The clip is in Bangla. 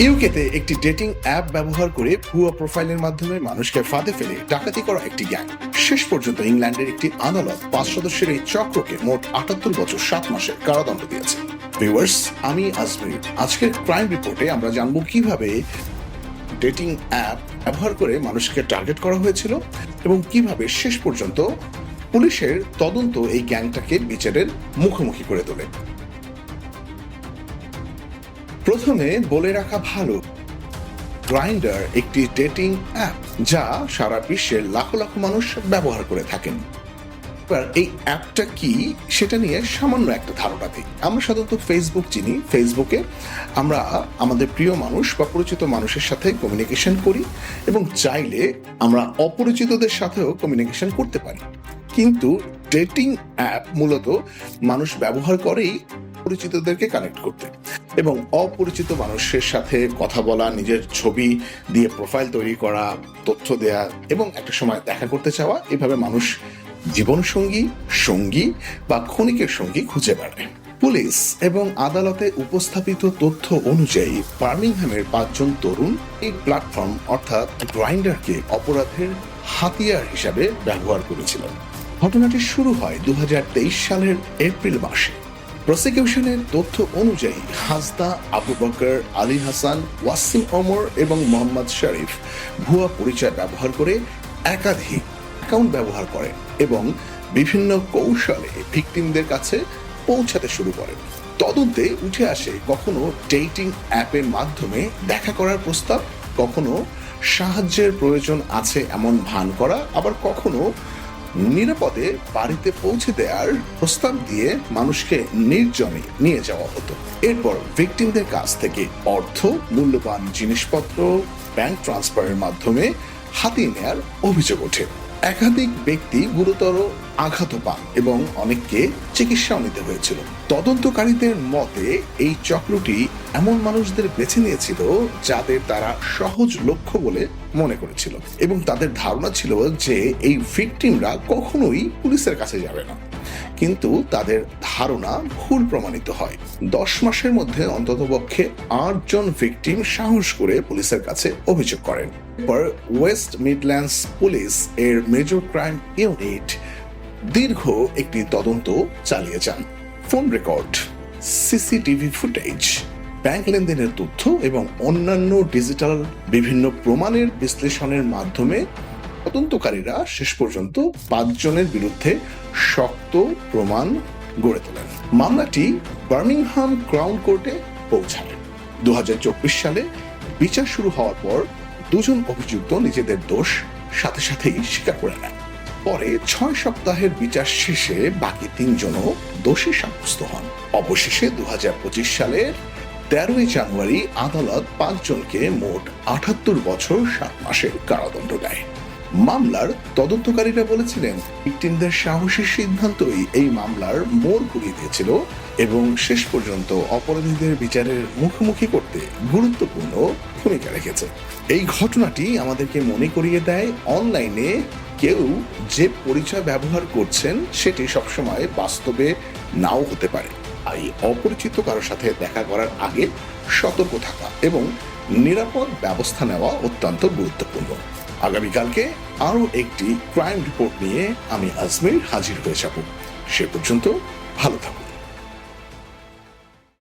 ইউকেতে একটি ডেটিং অ্যাপ ব্যবহার করে ভুয়া প্রোফাইলের মাধ্যমে মানুষকে ফাঁদে ফেলে ডাকাতি করা একটি গ্যাং। শেষ পর্যন্ত ইংল্যান্ডের একটি আদালত 5 সদস্যের এই চক্রকে মোট 78 বছর 7 মাসের কারাদণ্ড দিয়েছে। ভিউয়ার্স, আমি আজমির। আজকের ক্রাইম রিপোর্টে আমরা জানবো কিভাবে ডেটিং অ্যাপ ব্যবহার করে মানুষকে টার্গেট করা হয়েছিল এবং কিভাবে শেষ পর্যন্ত পুলিশের তদন্ত এই গ্যাংটাকে বিচারের মুখোমুখি করে তোলে। প্রথমে বলে রাখা ভালো, গ্রাইন্ডার একটি ডেটিং অ্যাপ যা সারা বিশ্বের লাখো লাখো মানুষ ব্যবহার করে থাকেন। এবার এই অ্যাপটা কি সেটা নিয়ে সামান্য একটা ধারণা দিই। আমরা সাধারণত ফেসবুক চিনি। ফেসবুকে আমরা আমাদের প্রিয় মানুষ বা পরিচিত মানুষের সাথে কমিউনিকেশন করি এবং চাইলে আমরা অপরিচিতদের সাথেও কমিউনিকেশন করতে পারি। কিন্তু ডেটিং অ্যাপ মূলত মানুষ ব্যবহার করেই পরিচিতদেরকে কানেক্ট করতে এবং অপরিচিত মানুষের সাথে কথা বলা, নিজের ছবি দিয়ে প্রোফাইল তৈরি করা, তথ্য দেয়া এবং একটা সময় দেখা করতে চাওয়া। এভাবে মানুষ জীবনসঙ্গী, সঙ্গী বা ক্ষণিকের সঙ্গী খুঁজে বেড়ায়। পুলিশ এবং আদালতে উপস্থাপিত তথ্য অনুযায়ী বার্মিংহামের 5 জন তরুণ এই প্ল্যাটফর্ম অর্থাৎ গ্রাইন্ডারকে অপরাধের হাতিয়ার হিসাবে ব্যবহার করেছিলেন। ঘটনাটি শুরু হয় 2023 সালের এপ্রিল মাসে। প্রসিকিউশনের তথ্য অনুযায়ী হাসদা, আবু বকর, আলী হাসান, ওয়াসিম ওমর এবং মোহাম্মদ শরীফ ভুয়া পরিচয় ব্যবহার করে একাধিক অ্যাকাউন্ট ব্যবহার করেন এবং বিভিন্ন কৌশলে ভিকটিমদের কাছে পৌঁছাতে শুরু করেন। তদন্তে উঠে আসে কখনো ডেটিং অ্যাপের মাধ্যমে দেখা করার প্রস্তাব, কখনো সাহায্যের প্রয়োজন আছে এমন ভান করা, আবার কখনো নিরাপদে বাড়িতে পৌঁছে দেওয়ার প্রস্তাব দিয়ে মানুষকে নির্জনে নিয়ে যাওয়া হতো। এরপর ভিকটিমদের কাছ থেকে অর্থ, মূল্যবান জিনিসপত্র ব্যাংক ট্রান্সফারের মাধ্যমে হাতিয়ে নেওয়ার অভিযোগ ওঠে। একাধিক ব্যক্তি গুরুতর আঘাত পান এবং অনেককে চিকিৎসাও নিতে হয়েছিল। তদন্তকারীদের মতে এই চক্রটি এমন মানুষদের বেছে নিয়েছিল যাদের তারা সহজ লক্ষ্য বলে মনে করেছিল এবং তাদের ধারণা ছিল যে এই ভিকটিমরা কখনোই পুলিশের কাছে যাবে না। কিন্তু তাদের ধারণা ভুল প্রমাণিত হয়। 10 মাসের মধ্যে অন্ততপক্ষে 8 জন ভিকটিম সাহস করে পুলিশের কাছে অভিযোগ করেন। এরপর ওয়েস্ট মিডল্যান্ডস পুলিশ এর মেজর ক্রাইম ইউনিট দীর্ঘ একটি তদন্ত চালিয়ে যান। Phone record, CCTV footage, bank লেনদেনের তথ্য এবং অন্যান্য ডিজিটাল বিভিন্ন প্রমাণের বিশ্লেষণের মাধ্যমে তদন্তকারীরা শেষ পর্যন্ত 5 জনের বিরুদ্ধে শক্ত প্রমাণ গড়ে তোলেন। মামলাটি বার্মিংহাম ক্রাউন কোর্টে পৌঁছায়। 2024 সালে বিচার শুরু হওয়ার পর 2 জন অভিযুক্ত নিজেদের দোষ সাথে সাথেই স্বীকার করে নেন। পরে 6 সপ্তাহের বিচার শেষে বাকি 3 জনও দোষী সাব্যস্ত হন। অবশেষে 2025 সালের 13 জানুয়ারি আদালত 5 জনকে মোট 78 বছর 7 মাসের কারাদণ্ড দেয়। মামলার তদন্তকারীরা বলেছিলেন ভিকটিমদের সাহসী সিদ্ধান্তই এই মামলার মোড় ঘুরিয়ে দিয়েছিল এবং শেষ পর্যন্ত অপরাধীদের বিচারের মুখোমুখি করতে গুরুত্বপূর্ণ ভূমিকা রেখেছে। এই ঘটনাটি আমাদেরকে মনে করিয়ে দেয় অনলাইনে কেউ যে পরিচয় ব্যবহার করছেন সেটি সবসময় বাস্তবে নাও হতে পারে। তাই অপরিচিত কারোর সাথে দেখা করার আগে সতর্ক থাকা এবং নিরাপদ ব্যবস্থা নেওয়া অত্যন্ত গুরুত্বপূর্ণ। আগামীকালকে আরো একটি ক্রাইম রিপোর্ট নিয়ে আমি আজমির হাজির হয়ে যাব। সে পর্যন্ত ভালো থাকুন।